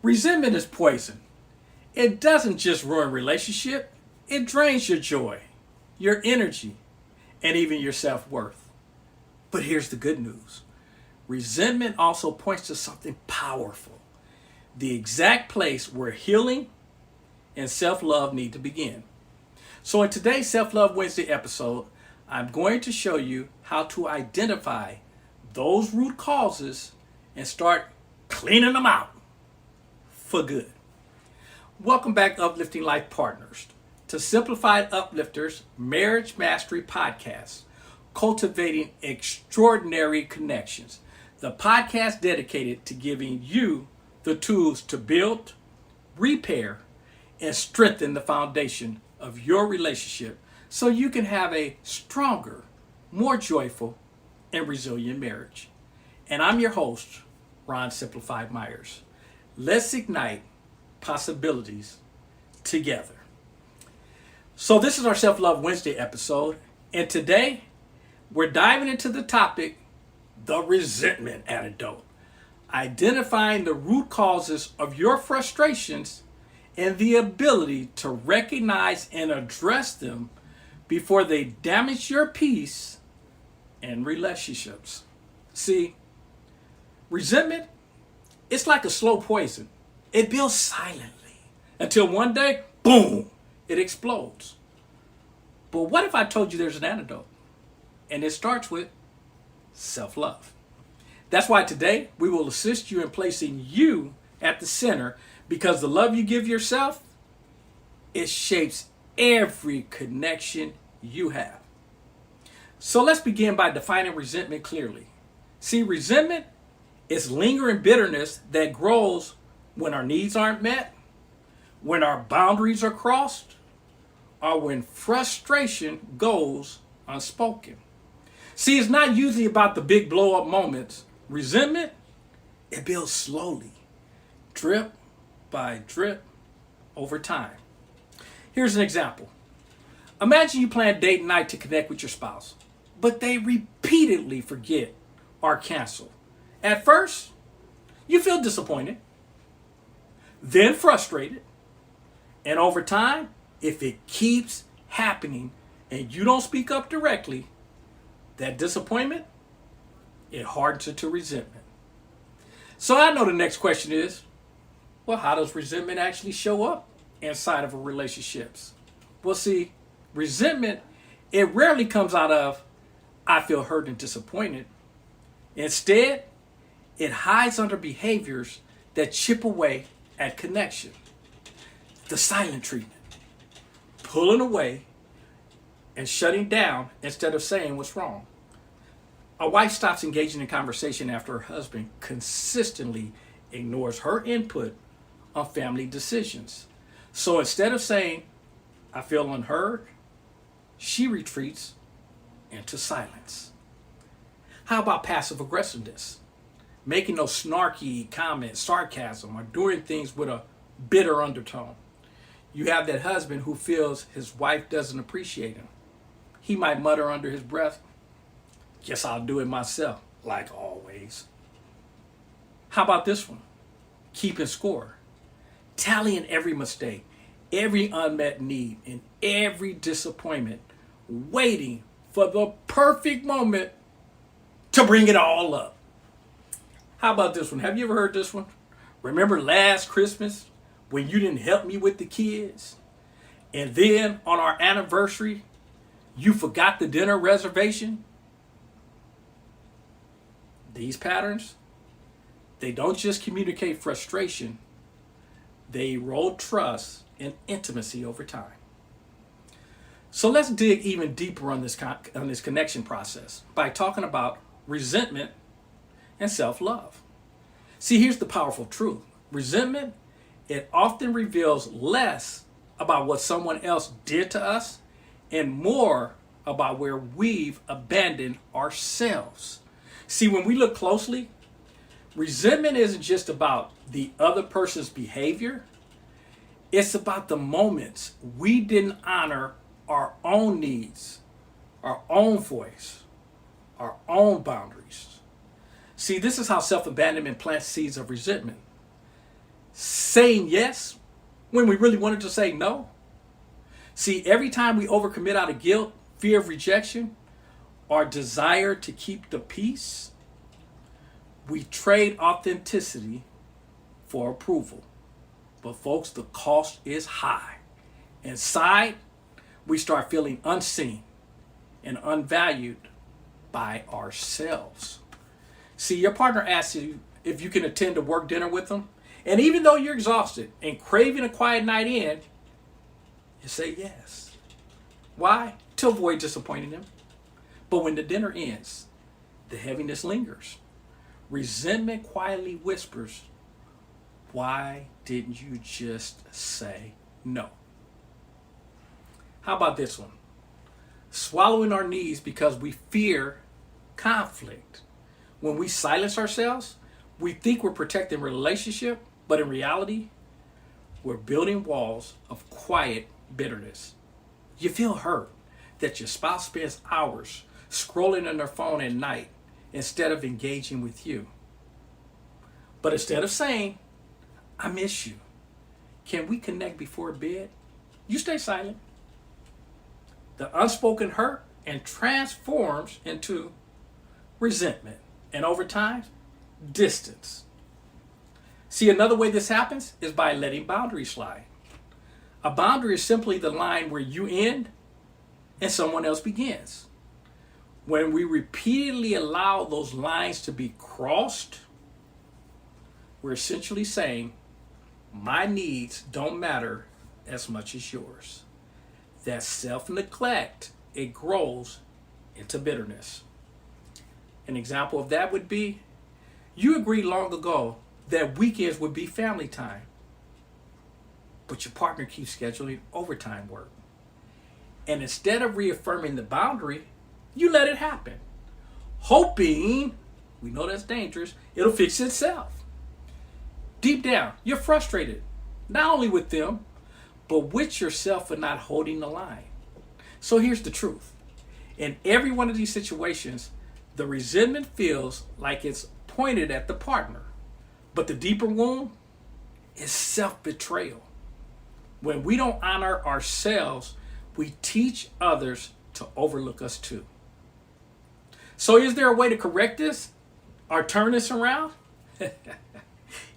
Resentment is poison. It doesn't just ruin relationship, it drains your joy, your energy, and even your self-worth. But here's the good news. Resentment also points to something powerful, the exact place where healing and self-love need to begin. So in today's Self-Love Wednesday episode, I'm going to show you how to identify those root causes and start cleaning them out for good. Welcome back, Uplifting Life Partners, to Simplified Uplifters Marriage Mastery Podcast, Cultivating Extraordinary Connections, the podcast dedicated to giving you the tools to build, repair, and strengthen the foundation of your relationship so you can have a stronger, more joyful, and resilient marriage. And I'm your host, Ron Simplified Myers. Let's ignite possibilities together. So this is our Self-Love Wednesday episode, and today we're diving into the topic, the resentment antidote, identifying the root causes of your frustrations and the ability to recognize and address them before they damage your peace and relationships. See, resentment, it's like a slow poison. It builds silently until one day, boom, it explodes. But what if I told you there's an antidote? And it starts with self-love. That's why today we will assist you in placing you at the center, because the love you give yourself, it shapes every connection you have. So let's begin by defining resentment clearly. See, resentment is lingering bitterness that grows when our needs aren't met, when our boundaries are crossed, or when frustration goes unspoken. See, it's not usually about the big blow-up moments. Resentment, it builds slowly, drip by drip, over time. Here's an example. Imagine you plan date night to connect with your spouse, but they repeatedly forget or cancel. At first, you feel disappointed, then frustrated, and over time, if it keeps happening and you don't speak up directly, that disappointment, it hardens into resentment. So I know the next question is, well, how does resentment actually show up inside of a relationships? Well, see, resentment, it rarely comes out of, I feel hurt and disappointed. Instead, it hides under behaviors that chip away at connection. The silent treatment, pulling away and shutting down instead of saying what's wrong. A wife stops engaging in conversation after her husband consistently ignores her input on family decisions. So instead of saying, I feel unheard, she retreats into silence. How about passive aggressiveness? Making those snarky comments, sarcasm, or doing things with a bitter undertone. You have that husband who feels his wife doesn't appreciate him. He might mutter under his breath, guess I'll do it myself, like always. How about this one? Keeping score. Tallying every mistake, every unmet need, and every disappointment, waiting for the perfect moment to bring it all up. How about this one? Have you ever heard this one? Remember last Christmas when you didn't help me with the kids? And then on our anniversary, you forgot the dinner reservation? These patterns, they don't just communicate frustration, they erode trust and intimacy over time. So let's dig even deeper on this connection process by talking about resentment and self-love. See, here's the powerful truth. Resentment, it often reveals less about what someone else did to us and more about where we've abandoned ourselves. See, when we look closely, resentment isn't just about the other person's behavior. It's about the moments we didn't honor our own needs, our own voice, our own boundaries. See, this is how self-abandonment plants seeds of resentment. saying yes when we really wanted to say no. See, every time we overcommit out of guilt, fear of rejection, or desire to keep the peace, we trade authenticity for approval. But folks, the cost is high. Inside, we start feeling unseen and unvalued by ourselves. See, your partner asks you if you can attend a work dinner with them, and even though you're exhausted and craving a quiet night in, you say yes. Why? To avoid disappointing them. But when the dinner ends, the heaviness lingers. Resentment quietly whispers, why didn't you just say no? How about this one? Swallowing our needs because we fear conflict. When we silence ourselves, we think we're protecting relationship, but in reality, we're building walls of quiet bitterness. You feel hurt that your spouse spends hours scrolling on their phone at night instead of engaging with you. But instead of saying, I miss you, can we connect before bed? You stay silent. The unspoken hurt and transforms into resentment. And over time, distance. See, another way this happens is by letting boundaries slide. A boundary is simply the line where you end and someone else begins. When we repeatedly allow those lines to be crossed, we're essentially saying, my needs don't matter as much as yours. That self-neglect, it grows into bitterness. An example of that would be, you agreed long ago that weekends would be family time, but your partner keeps scheduling overtime work. And instead of reaffirming the boundary, you let it happen, hoping, we know that's dangerous, it'll fix itself. Deep down, you're frustrated, not only with them, but with yourself for not holding the line. So here's the truth. In every one of these situations, the resentment feels like it's pointed at the partner. But the deeper wound is self-betrayal. When we don't honor ourselves, we teach others to overlook us too. So is there a way to correct this or turn this around?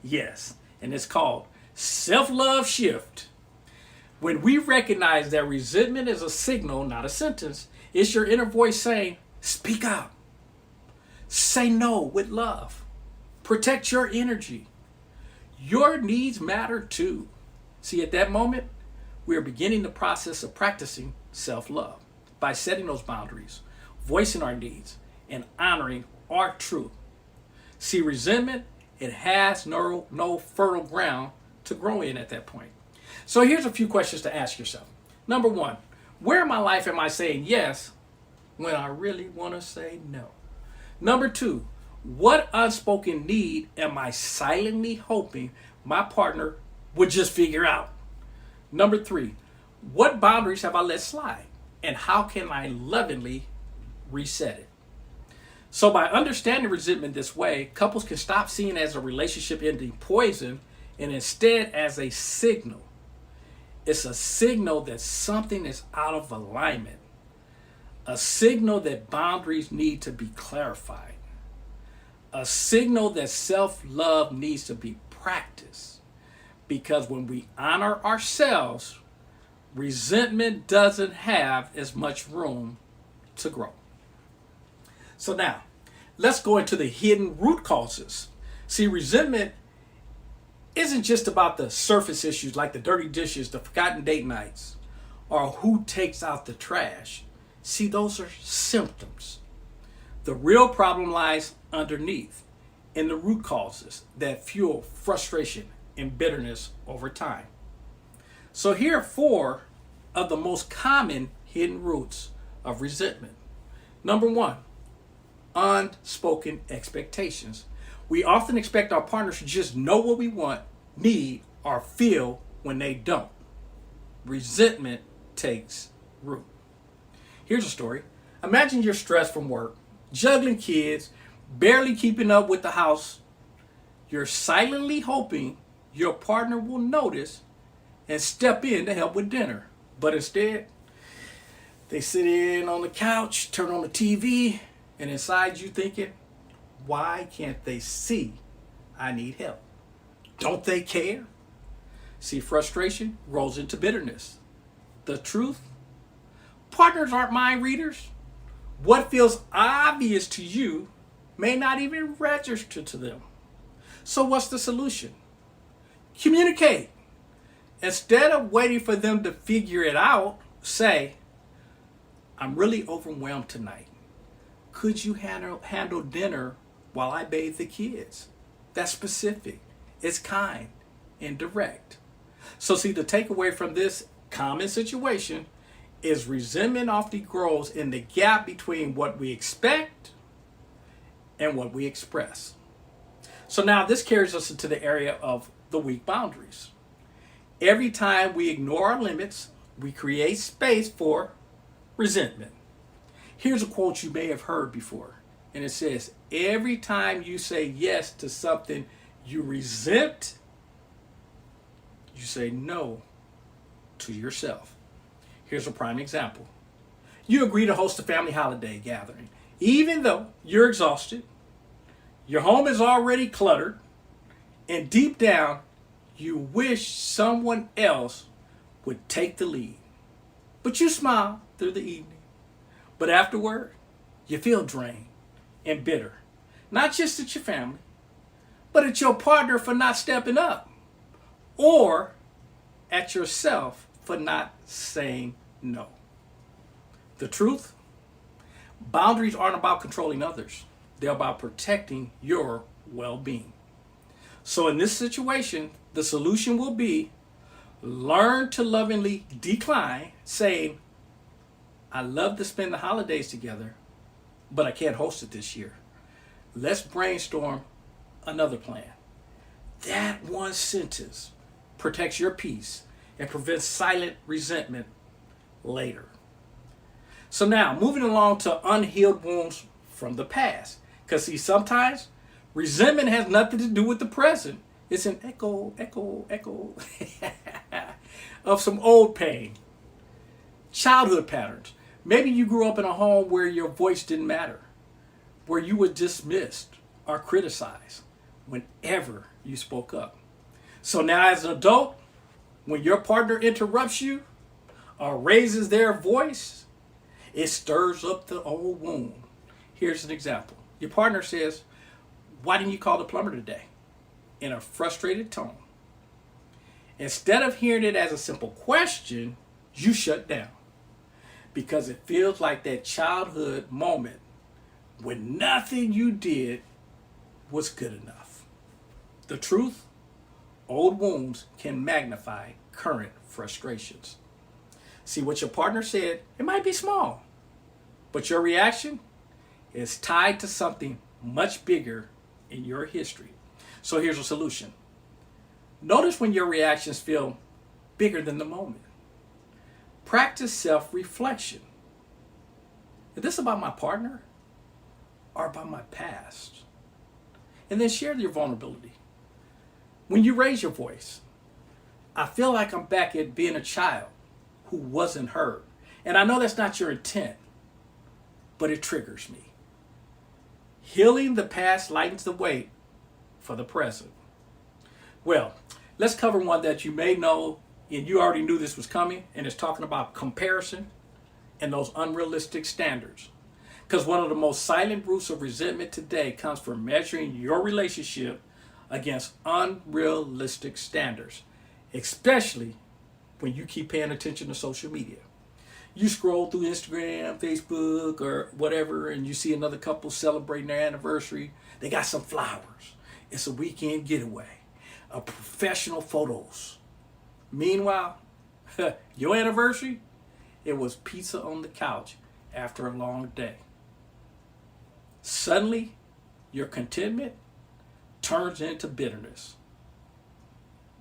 Yes, and it's called self-love shift. When we recognize that resentment is a signal, not a sentence, it's your inner voice saying, speak up. Say no with love. Protect your energy. Your needs matter too. See, at that moment, we are beginning the process of practicing self-love by setting those boundaries, voicing our needs, and honoring our truth. See, resentment, it has no fertile ground to grow in at that point. So here's a few questions to ask yourself. Number one, where in my life am I saying yes when I really want to say no? Number two, what unspoken need am I silently hoping my partner would just figure out? Number three, what boundaries have I let slide? And how can I lovingly reset it? So by understanding resentment this way, couples can stop seeing it as a relationship ending poison and instead as a signal. It's a signal that something is out of alignment. A signal that boundaries need to be clarified. A signal that self-love needs to be practiced. Because when we honor ourselves, resentment doesn't have as much room to grow. So now, let's go into the hidden root causes. See, resentment isn't just about the surface issues like the dirty dishes, the forgotten date nights, or who takes out the trash. See, those are symptoms. The real problem lies underneath in the root causes that fuel frustration and bitterness over time. So here are 4 of the most common hidden roots of resentment. Number 1, unspoken expectations. We often expect our partners to just know what we want, need, or feel when they don't. Resentment takes root. Here's a story. Imagine you're stressed from work, juggling kids, barely keeping up with the house. You're silently hoping your partner will notice and step in to help with dinner. But instead, they sit in on the couch, turn on the TV, and inside you thinking, why can't they see I need help? Don't they care? See, frustration rolls into bitterness. The truth? Partners aren't mind readers. What feels obvious to you may not even register to them. So what's the solution? Communicate. Instead of waiting for them to figure it out, say, I'm really overwhelmed tonight. Could you handle dinner while I bathe the kids? That's specific. It's kind and direct. So see, the takeaway from this common situation is resentment often grows in the gap between what we expect and what we express. So now this carries us into the area of the weak boundaries. Every time we ignore our limits, we create space for resentment. Here's a quote you may have heard before, and it says, every time you say yes to something you resent, you say no to yourself. Here's a prime example. You agree to host a family holiday gathering, even though you're exhausted, your home is already cluttered, and deep down, you wish someone else would take the lead. But you smile through the evening. But afterward, you feel drained and bitter. Not just at your family, but at your partner for not stepping up. Or at yourself for not saying no. The truth? Boundaries aren't about controlling others. They're about protecting your well-being. So in this situation, the solution will be learn to lovingly decline, saying, I love to spend the holidays together, but I can't host it this year. Let's brainstorm another plan. That one sentence protects your peace and prevents silent resentment later. So now, moving along to unhealed wounds from the past. Because see, sometimes resentment has nothing to do with the present. It's an echo of some old pain. Childhood patterns. Maybe you grew up in a home where your voice didn't matter, where you were dismissed or criticized whenever you spoke up. So now as an adult, when your partner interrupts you or raises their voice, it stirs up the old wound. Here's an example. Your partner says, why didn't you call the plumber today? In a frustrated tone. Instead of hearing it as a simple question, you shut down. Because it feels like that childhood moment when nothing you did was good enough. The truth? Old wounds can magnify current frustrations. See, what your partner said, it might be small, but your reaction is tied to something much bigger in your history. So here's a solution. Notice when your reactions feel bigger than the moment. Practice self-reflection. Is this about my partner or about my past? And then share your vulnerability. When you raise your voice, I feel like I'm back at being a child who wasn't heard. And I know that's not your intent, but it triggers me. Healing the past lightens the weight for the present. Well, let's cover one that you may know, and you already knew this was coming, and it's talking about comparison and those unrealistic standards. Because one of the most silent roots of resentment today comes from measuring your relationship against unrealistic standards, especially when you keep paying attention to social media. You scroll through Instagram, Facebook, or whatever, and you see another couple celebrating their anniversary. They got some flowers. It's a weekend getaway, professional photos. Meanwhile, your anniversary, it was pizza on the couch after a long day. Suddenly, your contentment turns into bitterness.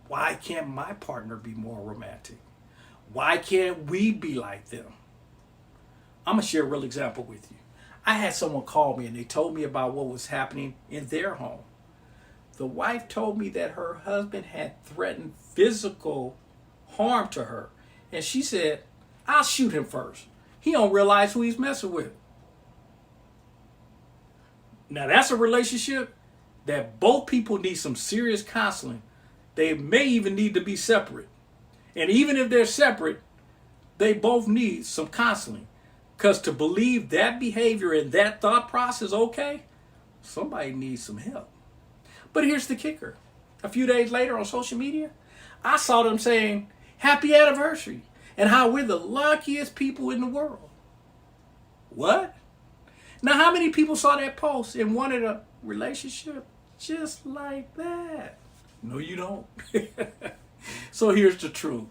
Why can't my partner be more romantic? Why can't we be like them? I'm going to share a real example with you. I had someone call me and they told me about what was happening in their home. The wife told me that her husband had threatened physical harm to her. And she said, I'll shoot him first. He don't realize who he's messing with. Now that's a relationship that both people need some serious counseling. They may even need to be separate. And even if they're separate, they both need some counseling. Because to believe that behavior and that thought process okay, somebody needs some help. But here's the kicker. A few days later on social media, I saw them saying, happy anniversary, and how we're the luckiest people in the world. What? Now, how many people saw that post and wanted a relationship just like that? No, you don't. So here's the truth.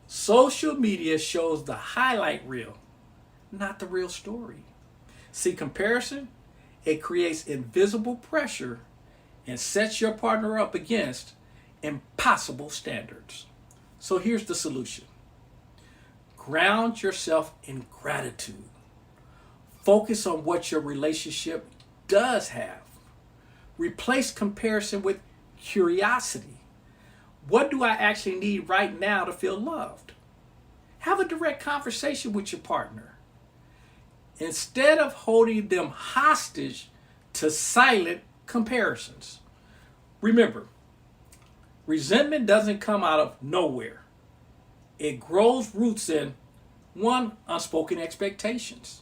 Social media shows the highlight reel, not the real story. See, comparison, it creates invisible pressure and sets your partner up against impossible standards. So here's the solution. Ground yourself in gratitude. Focus on what your relationship does have. Replace comparison with curiosity. What do I actually need right now to feel loved? Have a direct conversation with your partner. Instead of holding them hostage to silent comparisons. Remember, resentment doesn't come out of nowhere. It grows roots in 1. Unspoken expectations.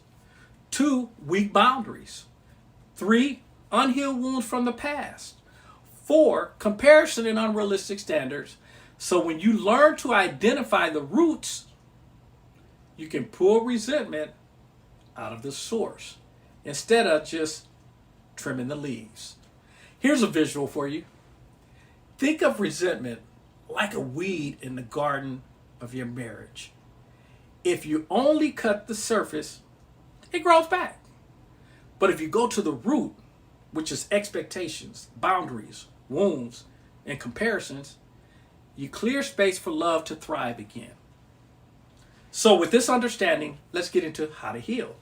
2. Weak boundaries. 3. Unhealed wounds from the past. 4. Comparison and unrealistic standards. So when you learn to identify the roots, you can pull resentment out of the source instead of just trimming the leaves. Here's a visual for you. Think of resentment like a weed in the garden of your marriage. If you only cut the surface, it grows back. But if you go to the root, which is expectations, boundaries, wounds, and comparisons, you clear space for love to thrive again. So with this understanding, let's get into how to heal.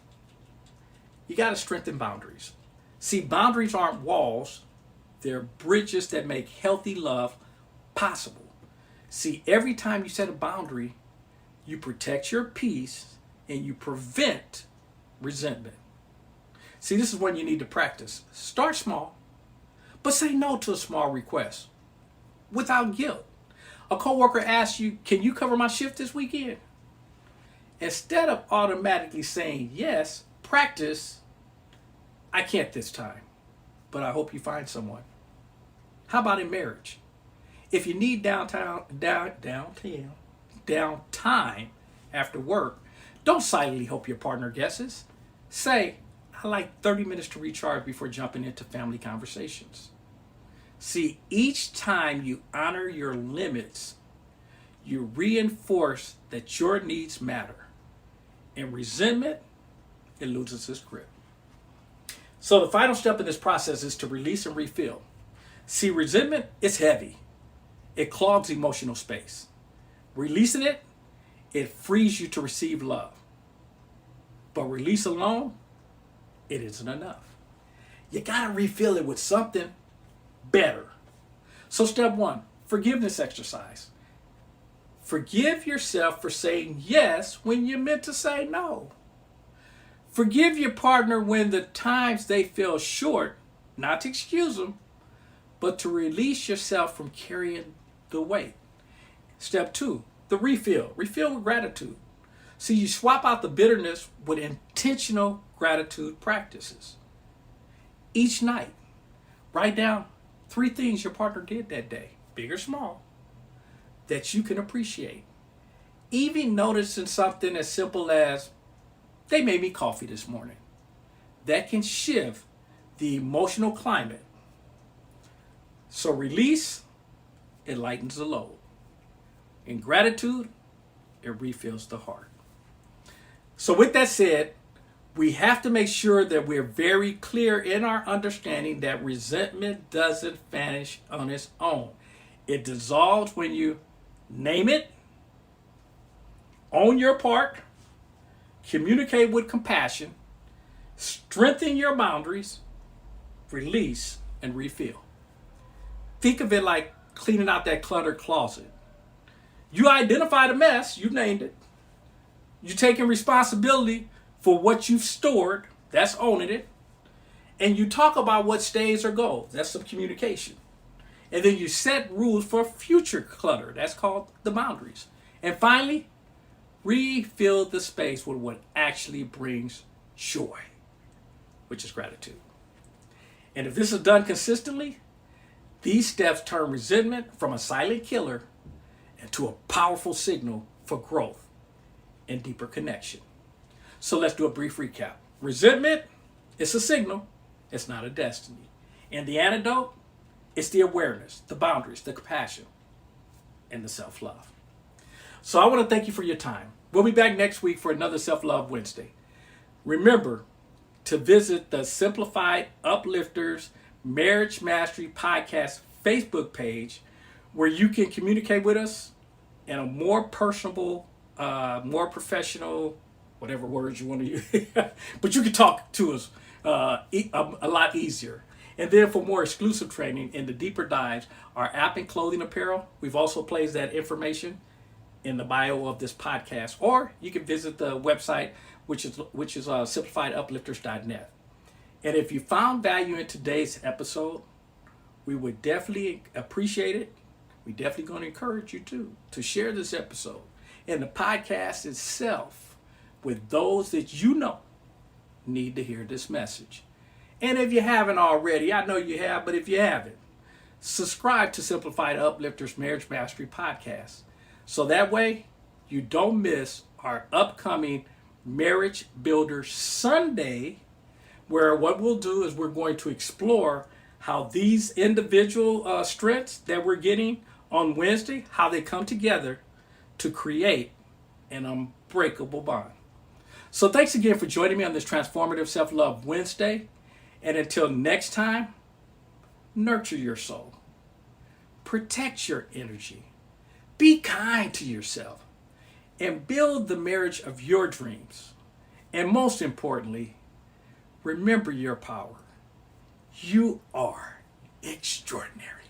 You got to strengthen boundaries. See, boundaries aren't walls. They're bridges that make healthy love possible. See, every time you set a boundary, you protect your peace and you prevent resentment. See, this is when you need to practice. Start small, but say no to a small request without guilt. A coworker asks you, can you cover my shift this weekend? Instead of automatically saying yes, practice, I can't this time, but I hope you find someone. How about in marriage? If you need downtime after work, don't silently hope your partner guesses. Say, I like 30 minutes to recharge before jumping into family conversations. See, each time you honor your limits, you reinforce that your needs matter. And resentment, it loses its grip. So the final step in this process is to release and refill. See, resentment is heavy. It clogs emotional space. Releasing it, it frees you to receive love. But release alone, it isn't enough. You gotta refill it with something better. So step 1, forgiveness exercise. Forgive yourself for saying yes when you meant to say no. Forgive your partner when the times they fell short, not to excuse them, but to release yourself from carrying the weight. Step 2, the refill. Refill with gratitude. See, you swap out the bitterness with intentional gratitude practices. Each night, write down 3 things your partner did that day, big or small, that you can appreciate. Even noticing something as simple as, they made me coffee this morning. That can shift the emotional climate. So release, it lightens the load. And gratitude, it refills the heart. So with that said, we have to make sure that we're very clear in our understanding that resentment doesn't vanish on its own. It dissolves when you name it, own your part, communicate with compassion, strengthen your boundaries, release, and refill. Think of it like cleaning out that cluttered closet. You identify the mess, you named it. You're taking responsibility for what you've stored, that's owning it. And you talk about what stays or goes, that's some communication. And then you set rules for future clutter, that's called the boundaries. And finally, refill the space with what actually brings joy, which is gratitude. And if this is done consistently, these steps turn resentment from a silent killer into a powerful signal for growth and deeper connection. So let's do a brief recap. Resentment, it's a signal, it's not a destiny. And the antidote, it's the awareness, the boundaries, the compassion, and the self-love. So I want to thank you for your time. We'll be back next week for another Self-Love Wednesday. Remember to visit the Simplified Uplifters Marriage Mastery Podcast Facebook page, where you can communicate with us in a more personable, more professional, whatever words you want to use, but you can talk to us a lot easier. And then for more exclusive training and the deeper dives, our app and clothing apparel, we've also placed that information in the bio of this podcast, or you can visit the website, which is simplifieduplifters.net. And if you found value in today's episode, we would definitely appreciate it. We definitely going to encourage you to share this episode and the podcast itself with those that you know need to hear this message. And if you haven't already, I know you have, but if you haven't, subscribe to Simplified Uplifters Marriage Mastery Podcast. So that way you don't miss our upcoming Marriage Builder Sunday, where what we'll do is we're going to explore how these individual strengths that we're getting on Wednesday, how they come together to create an unbreakable bond. So thanks again for joining me on this transformative Self-Love Wednesday. And until next time, nurture your soul. Protect your energy. Be kind to yourself. And build the marriage of your dreams. And most importantly, remember your power. You are extraordinary.